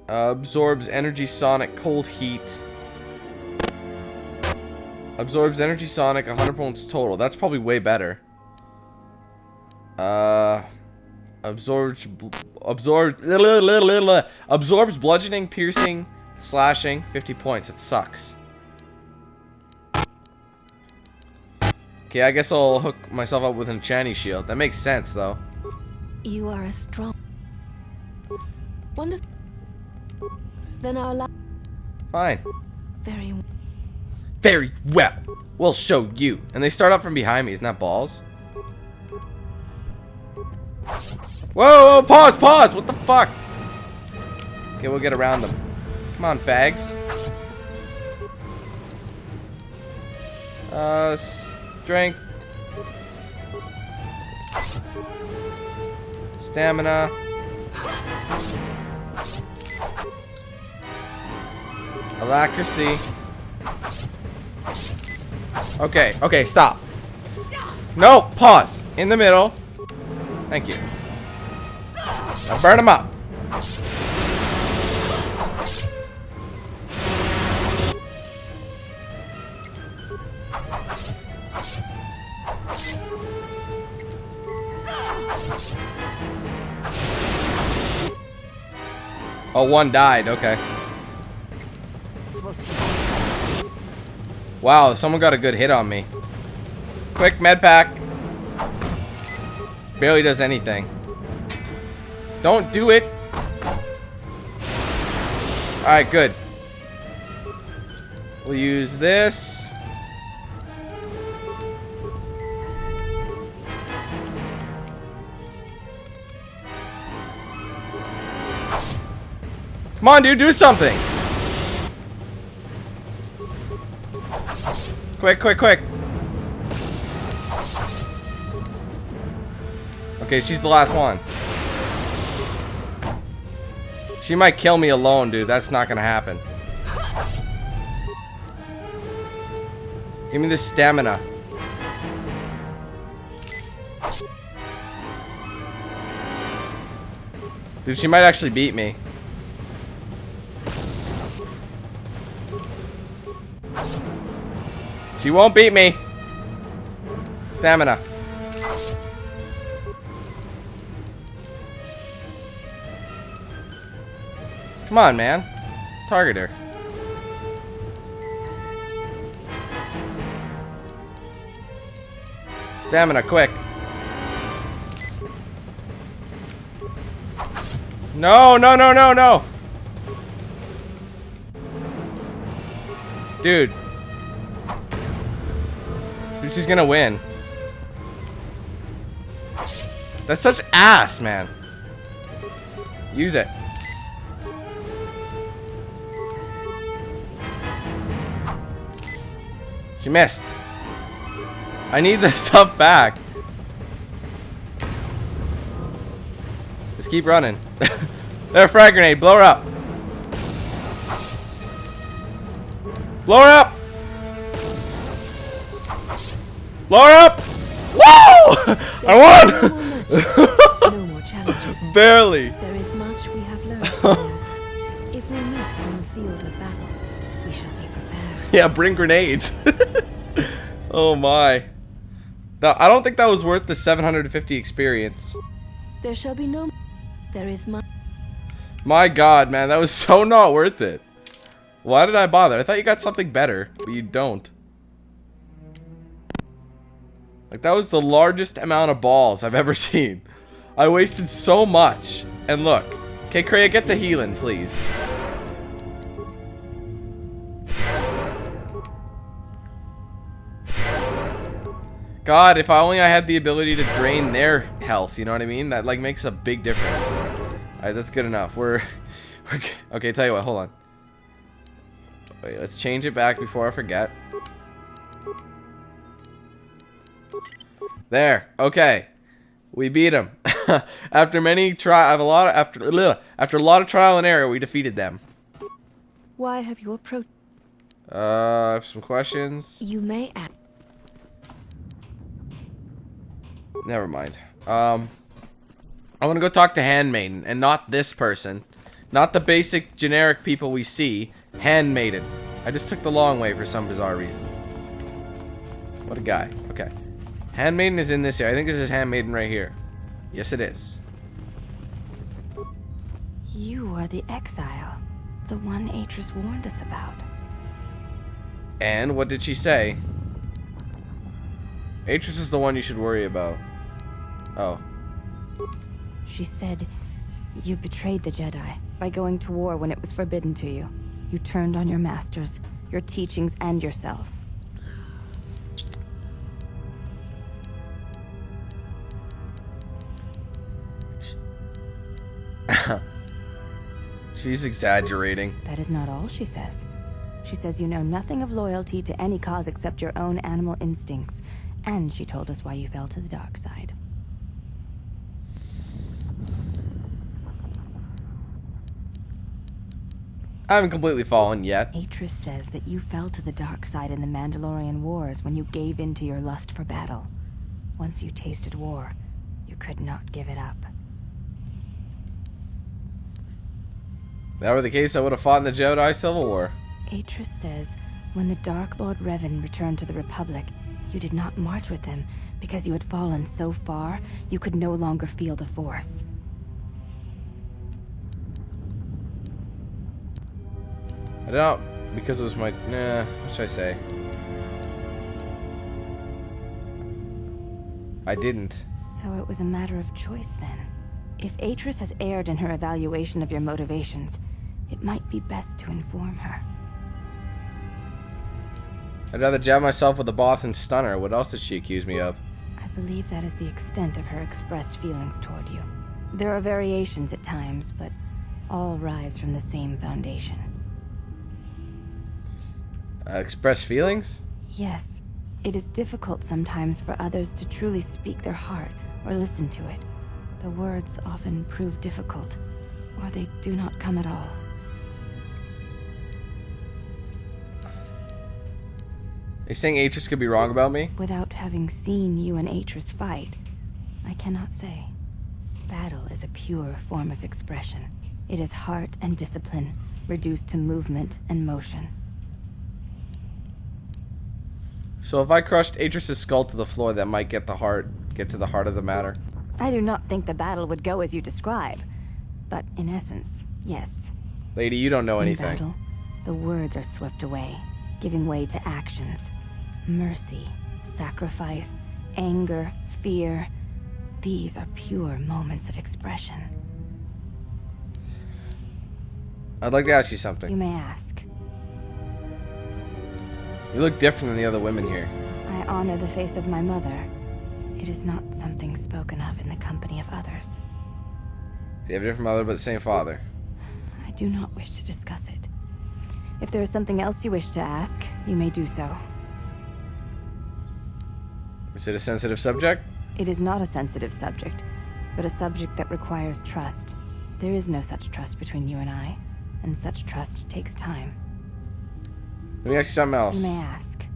Absorbs energy sonic cold heat. Absorbs energy sonic 100 points total. That's probably way better. Absorbs bludgeoning, piercing, slashing, 50 points. It sucks. Okay, I guess I'll hook myself up with an enchanting shield. That makes sense, though. You are a strong. Wonders. Then our life. Fine. Very well. We'll show you. And they start up from behind me. Isn't that balls? Whoa, pause. What the fuck? Okay, we'll get around them. Come on, fags. Strength. Stamina. Alacrity. Okay, stop. No, pause. In the middle. Thank you. Now burn them up. Oh, one died. Okay. Wow, someone got a good hit on me. Quick med pack. Barely does anything. Don't do it. Alright, good. We'll use this. Come on, dude, do something. Quick. Okay, she's the last one. She might kill me alone, dude. That's not gonna happen. Give me the stamina. Dude, she might actually beat me. She won't beat me. Stamina. Come on, man. Target her. Stamina, quick. No. Dude, she's gonna win. That's such ass, man. Use it. She missed. I need this stuff back. Just keep running. There, frag grenade. Blow her up. Blow her up. Blow her up. Woo! I won. No more challenges. Barely. There is much we have learned from you. If we meet on the field of battle, we shall be prepared. Yeah, bring grenades. Oh my. I don't think that was worth the 750 experience. There shall be no. There is much. My god, man, that was so not worth it. Why did I bother? I thought you got something better, but you don't. Like, that was the largest amount of balls I've ever seen. I wasted so much. And look. Okay, Kreia, get the healing, please. God, if only I had the ability to drain their health, you know what I mean? That, like, makes a big difference. Alright, that's good enough. We're okay, tell you what, hold on. Wait, let's change it back before I forget. There, okay. We beat him. After many after a lot of trial and error, we defeated them. Why have you approached? I have some questions. You may ask. Never mind. I want to go talk to Handmaiden, and not this person. Not the basic generic people we see. Handmaiden. I just took the long way for some bizarre reason. What a guy. Okay. Handmaiden is in this here. I think this is Handmaiden right here. Yes, it is. You are the exile. The one Atris warned us about. And what did she say? Atris is the one you should worry about. Oh. She said, you betrayed the Jedi by going to war when it was forbidden to you. You turned on your masters, your teachings, and yourself. She's exaggerating. That is not all she says. She says you know nothing of loyalty to any cause except your own animal instincts. And she told us why you fell to the dark side. I haven't completely fallen yet. Atris says that you fell to the dark side in the Mandalorian Wars when you gave in to your lust for battle. Once you tasted war, you could not give it up. If that were the case, I would have fought in the Jedi Civil War. Atris says when the Dark Lord Revan returned to the Republic, you did not march with him because you had fallen so far you could no longer feel the Force. I don't, because it was my, what should I say? I didn't. So it was a matter of choice then. If Atris has erred in her evaluation of your motivations, it might be best to inform her. I'd rather jab myself with a Bothan stunner. What else did she accuse me of? I believe that is the extent of her expressed feelings toward you. There are variations at times, but all rise from the same foundation. Express feelings? Yes, it is difficult sometimes for others to truly speak their heart or listen to it. The words often prove difficult, or they do not come at all. Are you saying Atris could be wrong about me? Without having seen you and Atris fight, I cannot say. Battle is a pure form of expression. It is heart and discipline, reduced to movement and motion. So if I crushed Atris' skull to the floor, that might get to the heart of the matter. I do not think the battle would go as you describe, but in essence, yes. Lady, you don't know anything. In battle, the words are swept away, giving way to actions. Mercy, sacrifice, anger, fear. These are pure moments of expression. I'd like to ask you You something. may ask. You look different than the other women here. I honor the face of my mother. It is not something spoken of in the company of others. You have a different mother, but the same father. I do not wish to discuss it. If there is something else you wish to ask, you may do so. Is it a sensitive subject? It is not a sensitive subject, but a subject that requires trust. There is no such trust between you and I, and such trust takes time. Let me ask you something else. You may ask.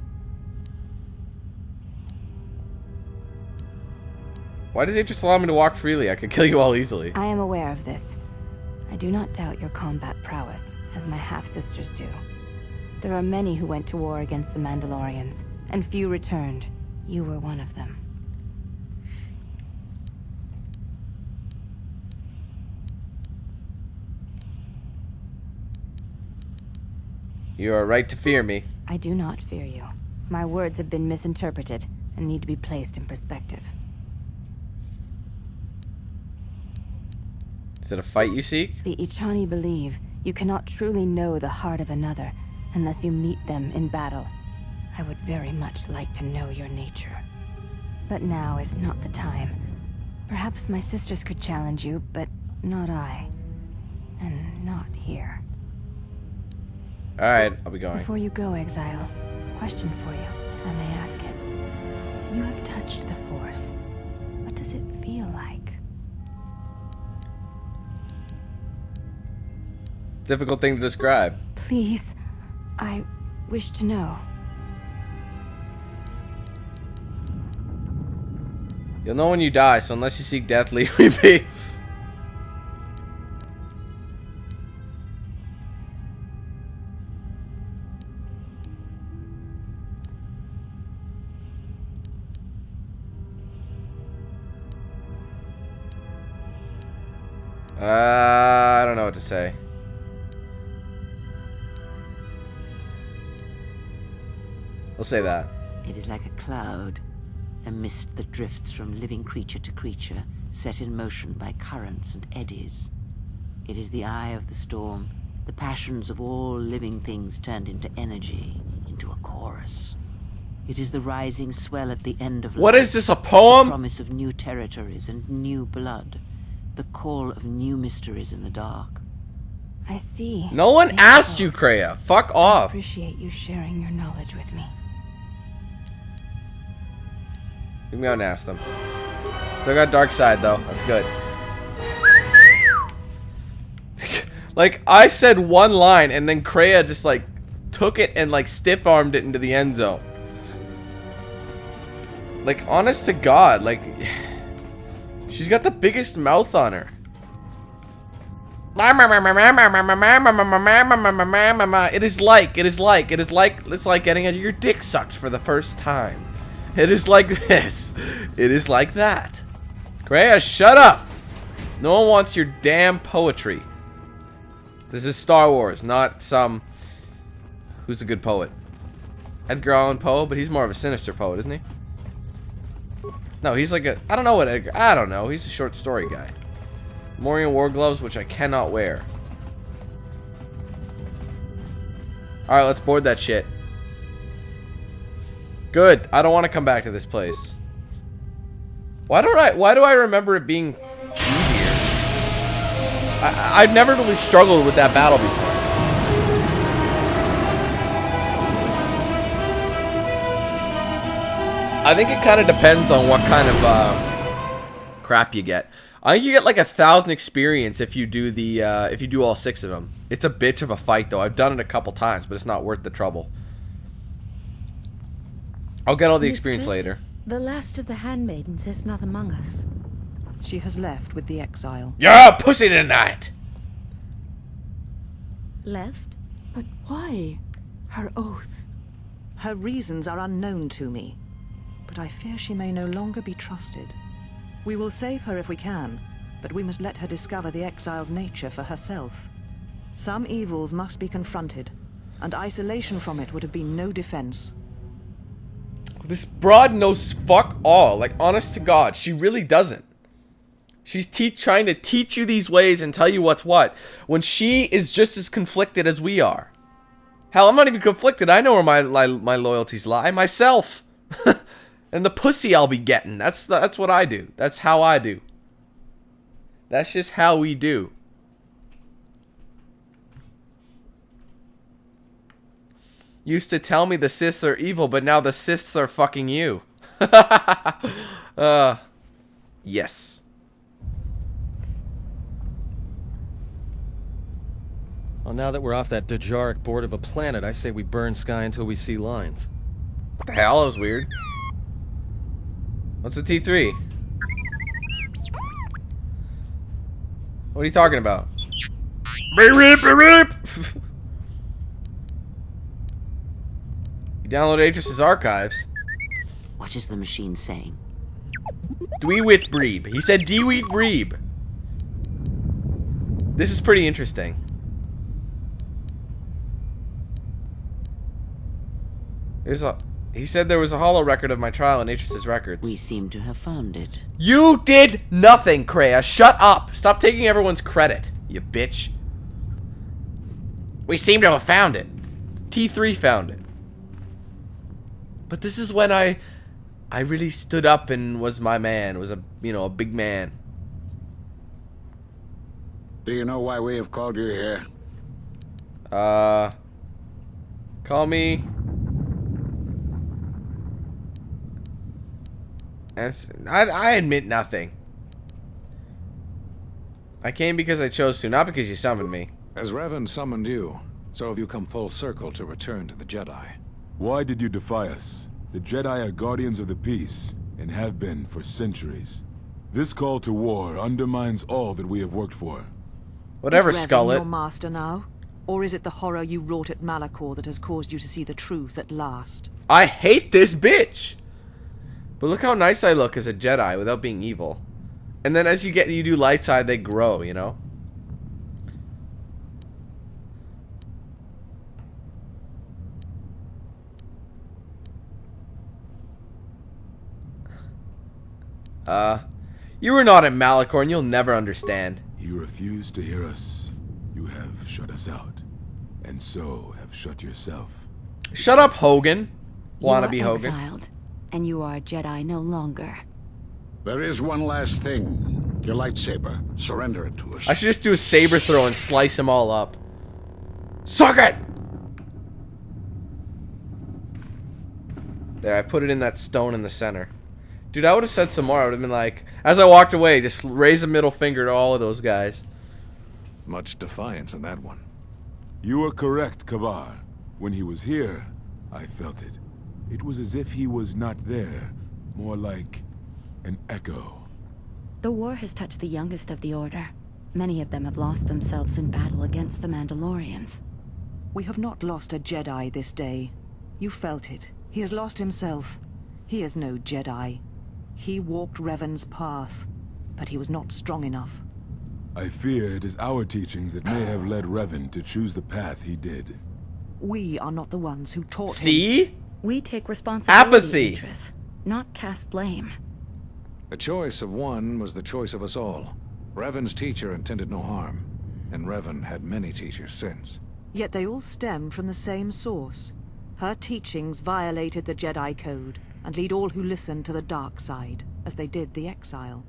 Why does Atris allow me to walk freely? I could kill you all easily. I am aware of this. I do not doubt your combat prowess, as my half-sisters do. There are many who went to war against the Mandalorians, and few returned. You were one of them. You are right to fear me. I do not fear you. My words have been misinterpreted and need to be placed in perspective. Is it a fight you seek? The Ichani believe you cannot truly know the heart of another unless you meet them in battle. I would very much like to know your nature. But now is not the time. Perhaps my sisters could challenge you, but not I. And not here. Alright, I'll be going. Before you go, Exile, question for you, if I may ask it. You have touched the Force. What does it feel like? Difficult thing to describe. Please, I wish to know. You'll know when you die, so unless you seek death, leave me be. I don't know what to say. We'll say that. It is like a cloud, a mist that drifts from living creature to creature, set in motion by currents and eddies. It is the eye of the storm, the passions of all living things turned into energy, into a chorus. It is the rising swell at the end of life. What is this, a The poem? promise of new territories and new blood. The call of new mysteries in the dark. I see. No one Thank asked you you, both. Kreia. Fuck I off. appreciate you sharing your knowledge with me. You can go and ask them. Still got dark side though. That's good. Like, I said one line and then Kreia just like took it and like stiff armed it into the end zone. Like, honest to God, like, she's got the biggest mouth on her. It's like getting your dick sucked for the first time. It is like this. It is like that. Kreia, shut up. No one wants your damn poetry. This is Star Wars, not some... Who's a good poet? Edgar Allan Poe, but he's more of a sinister poet, isn't he? No, he's like a... I don't know what Edgar... I don't know. He's a short story guy. Morian war gloves, which I cannot wear. Alright, let's board that shit. Good. I don't want to come back to this place. Why do I remember it being easier? I've never really struggled with that battle before. I think it kind of depends on what kind of crap you get. I think you get like 1,000 experience if you do the if you do all 6 of them. It's a bitch of a fight though. I've done it a couple times, but it's not worth the trouble. I'll get all the experience later. The last of the handmaidens is not among us. She has left with the exile. You're a pussy tonight. Left? But why? Her oath. Her reasons are unknown to me. But I fear she may no longer be trusted. We will save her if we can, but we must let her discover the exile's nature for herself. Some evils must be confronted, and isolation from it would have been no defense. This broad knows fuck all. Like, honest to God, she really doesn't. She's trying to teach you these ways and tell you what's what, when she is just as conflicted as we are. Hell, I'm not even conflicted. I know where my loyalties lie. Myself. And the pussy I'll be getting. That's what I do. That's how I do. That's just how we do. Used to tell me the Siths are evil, but now the Siths are fucking you. Yes. Well, now that we're off that Dejaric board of a planet, I say we burn sky until we see lines. What the hell? That was weird. What's the T3? What are you talking about? Beep, beep, beep. You download Atris's archives. What is the machine saying? Dweewit Breeb. He said Dweewit Breeb. This is pretty interesting. He said there was a holo record of my trial in Atris's records. We seem to have found it. You did nothing, Kreia. Shut up. Stop taking everyone's credit, you bitch. We seem to have found it. T3 found it. But this is when I really stood up and was my man. Was a big man. Do you know why we have called you here? Call me. I admit nothing. I came because I chose to, not because you summoned me. As Revan summoned you, so have you come full circle to return to the Jedi. Why did you defy us? The Jedi are guardians of the peace, and have been for centuries. This call to war undermines all that we have worked for. Whatever, Is Revan Skullet. your master now? Or is it the horror you wrought at Malachor that has caused you to see the truth at last? I hate this bitch. But look how nice I look as a Jedi without being evil. And then as you do light side, they grow, you know? You were not in Malachor and you'll never understand. You refuse to hear us. You have shut us out. And so have shut yourself. Shut up, Hogan. You are Wannabe Hogan. exiled, and you are a Jedi no longer. There is one last thing. Your lightsaber. Surrender it to us. I should just do a saber throw and slice them all up. Suck it! There, I put it in that stone in the center. Dude, I would have said some more. I would have been like, as I walked away, just raise a middle finger to all of those guys. Much defiance in that one. You are correct, Kavar. When he was here, I felt it. It was as if he was not there. More like an echo. The war has touched the youngest of the Order. Many of them have lost themselves in battle against the Mandalorians. We have not lost a Jedi this day. You felt it. He has lost himself. He is no Jedi. He walked Revan's path, but he was not strong enough. I fear it is our teachings that may have led Revan to choose the path he did. We are not the ones who taught him. See? We take responsibility, Apathy. Beatrice, not cast blame. The choice of one was the choice of us all. Revan's teacher intended no harm, and Revan had many teachers since. Yet they all stem from the same source. Her teachings violated the Jedi Code and lead all who listen to the dark side, as they did the exile.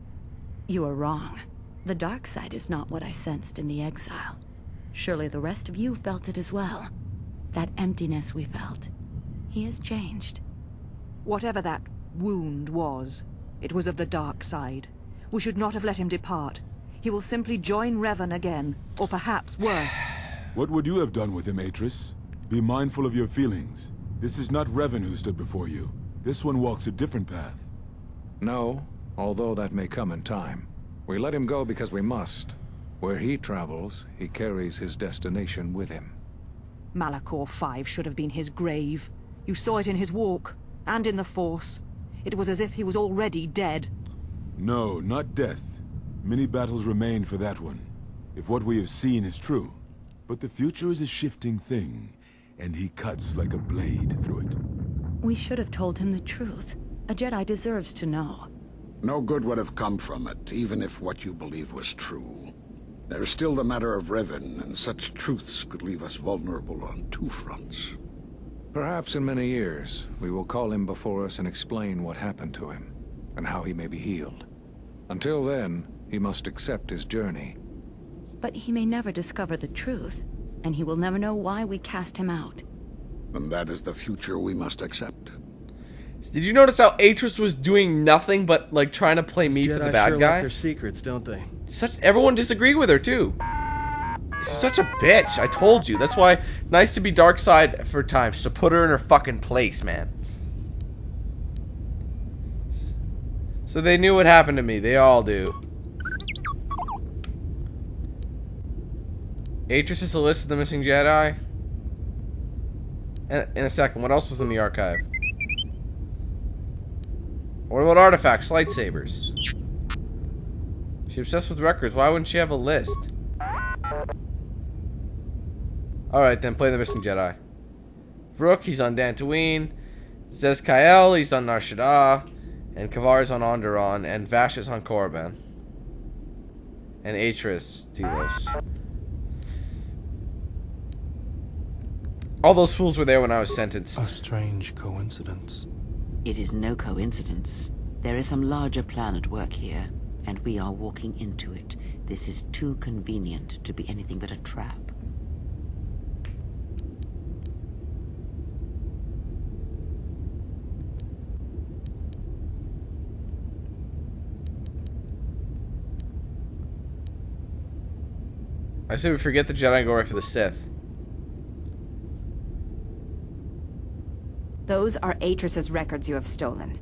You are wrong. The dark side is not what I sensed in the exile. Surely the rest of you felt it as well. That emptiness we felt. He has changed. Whatever that wound was, it was of the dark side. We should not have let him depart. He will simply join Revan again, or perhaps worse. What would you have done with him, Atris? Be mindful of your feelings. This is not Revan who stood before you. This one walks a different path. No, although that may come in time. We let him go because we must. Where he travels, he carries his destination with him. Malachor 5 should have been his grave. You saw it in his walk, and in the Force. It was as if he was already dead. No, not death. Many battles remain for that one, if what we have seen is true. But the future is a shifting thing, and he cuts like a blade through it. We should have told him the truth. A Jedi deserves to know. No good would have come from it, even if what you believed was true. There's still the matter of Revan, and such truths could leave us vulnerable on two fronts. Perhaps in many years, we will call him before us and explain what happened to him, and how he may be healed. Until then, he must accept his journey. But he may never discover the truth, and he will never know why we cast him out. And that is the future we must accept. Did you notice how Atris was doing nothing but, like, trying to play me for the bad sure guy? like their secrets, don't they? Everyone disagreed with her, too. She's such a bitch. I told you. That's why, nice to be dark side for times, to put her in her fucking place, man. So they knew what happened to me. They all do. Atris is a list of the missing Jedi. In a second, what else was in the archive? What about artifacts, lightsabers? She's obsessed with records. Why wouldn't she have a list? Alright, then play the missing Jedi. Vrook, he's on Dantooine. Zez-Kael, he's on Nar Shaddaa. And Kavar's on Onderon. And Vash is on Korriban. And Atris, Telos. All those fools were there when I was sentenced. A strange coincidence. It is no coincidence. There is some larger plan at work here, and we are walking into it. This is too convenient to be anything but a trap. I say we forget the Jedi and go right for the Sith. Those are Atris's records you have stolen.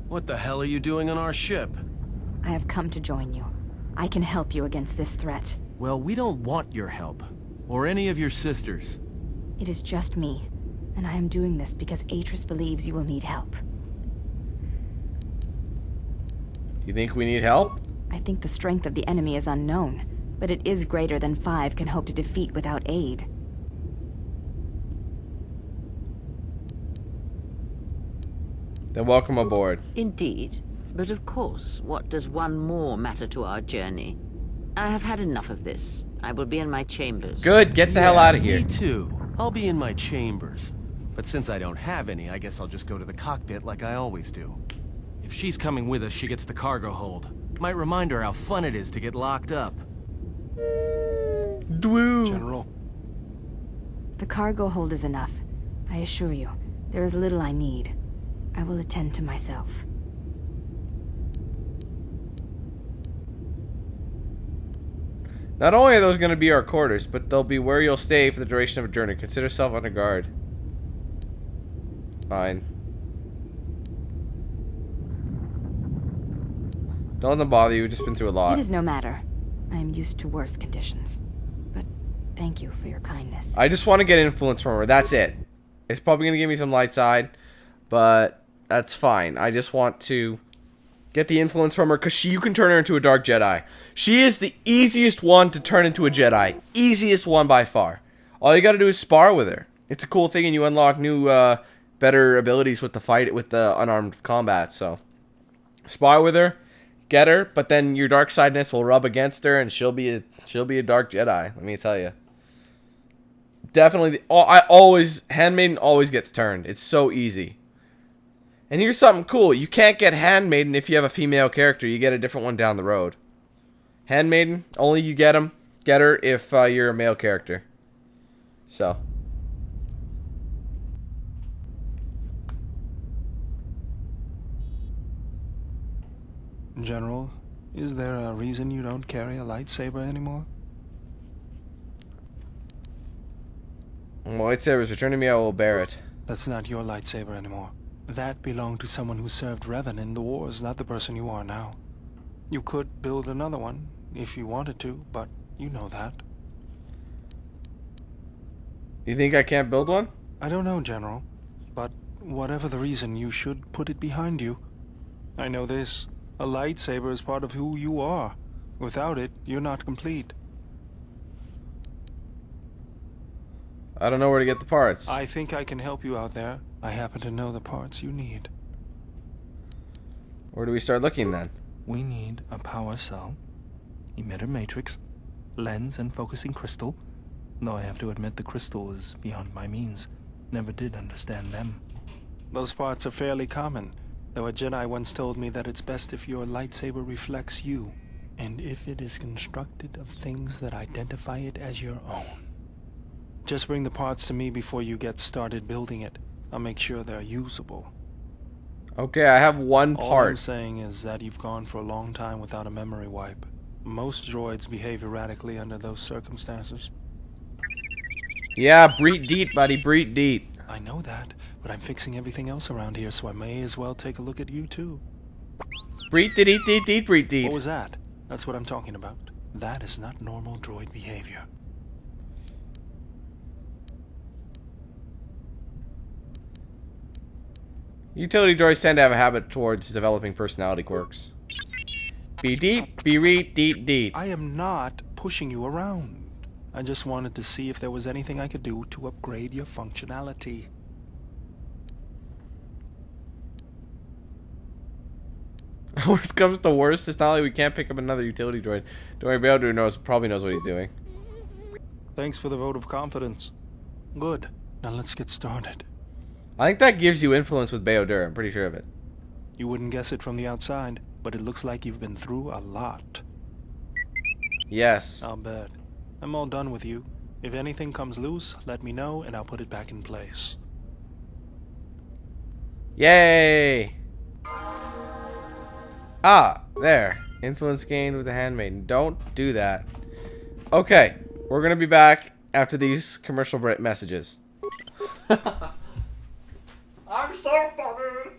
What the hell are you doing on our ship? I have come to join you. I can help you against this threat. Well, we don't want your help. Or any of your sisters. It is just me, and I am doing this because Atris believes you will need help. You think we need help? I think the strength of the enemy is unknown, but it is greater than 5 can hope to defeat without aid. Then welcome aboard. Indeed. But of course, what does one more matter to our journey? I have had enough of this. I will be in my chambers. Good, get the hell out of here. Me too. I'll be in my chambers. But since I don't have any, I guess I'll just go to the cockpit like I always do. If she's coming with us, she gets the cargo hold. Might remind her how fun it is to get locked up. Dwoo. General. The cargo hold is enough. I assure you, there is little I need. I will attend to myself. Not only are those going to be our quarters, but they'll be where you'll stay for the duration of a journey. Consider yourself under guard. Fine. Don't let them bother you. We've just been through a lot. It is no matter. I am used to worse conditions. But thank you for your kindness. I just want to get influence from her. That's it. It's probably going to give me some light side, but that's fine. I just want to get the influence from her because you can turn her into a Dark Jedi. She is the easiest one to turn into a Jedi. Easiest one by far. All you got to do is spar with her. It's a cool thing, and you unlock new, better abilities with the fight, with the unarmed combat. So, spar with her, get her, but then your dark sideness will rub against her, and she'll be a Dark Jedi. Let me tell you. Definitely, Handmaiden always gets turned. It's so easy. And here's something cool. You can't get Handmaiden if you have a female character. You get a different one down the road. Handmaiden, only you get her if you're a male character. So. General, is there a reason you don't carry a lightsaber anymore? When my lightsaber is returned to me, I will bear it. That's not your lightsaber anymore. That belonged to someone who served Revan in the wars, not the person you are now. You could build another one, if you wanted to, but you know that. You think I can't build one? I don't know, General, but whatever the reason, you should put it behind you. I know this. A lightsaber is part of who you are. Without it, you're not complete. I don't know where to get the parts. I think I can help you out there. I happen to know the parts you need. Where do we start looking then? We need a power cell, emitter matrix, lens and focusing crystal. Though I have to admit the crystal is beyond my means. Never did understand them. Those parts are fairly common, though a Jedi once told me that it's best if your lightsaber reflects you, and if it is constructed of things that identify it as your own. Just bring the parts to me before you get started building it. I'll make sure they're usable. Okay, I have one part. All I'm saying is that you've gone for a long time without a memory wipe. Most droids behave erratically under those circumstances. Yeah, breed deet, buddy, breed deet. I know that, but I'm fixing everything else around here, so I may as well take a look at you too. Breed deet, deet, deet, breed deet. What was that? That's what I'm talking about. That is not normal droid behavior. Utility droids tend to have a habit towards developing personality quirks. Be deep, be reet, deet, deet. I am not pushing you around. I just wanted to see if there was anything I could do to upgrade your functionality. Worst comes to worst, it's not like we can't pick up another utility droid. Don't worry, Beldor probably knows what he's doing. Thanks for the vote of confidence. Good. Now let's get started. I think that gives you influence with Beodur. I'm pretty sure of it. You wouldn't guess it from the outside, but it looks like you've been through a lot. Yes. I'll bet. I'm all done with you. If anything comes loose, let me know and I'll put it back in place. Yay! Ah, there. Influence gained with the Handmaiden. Don't do that. Okay, we're gonna be back after these commercial messages. I'm so funny!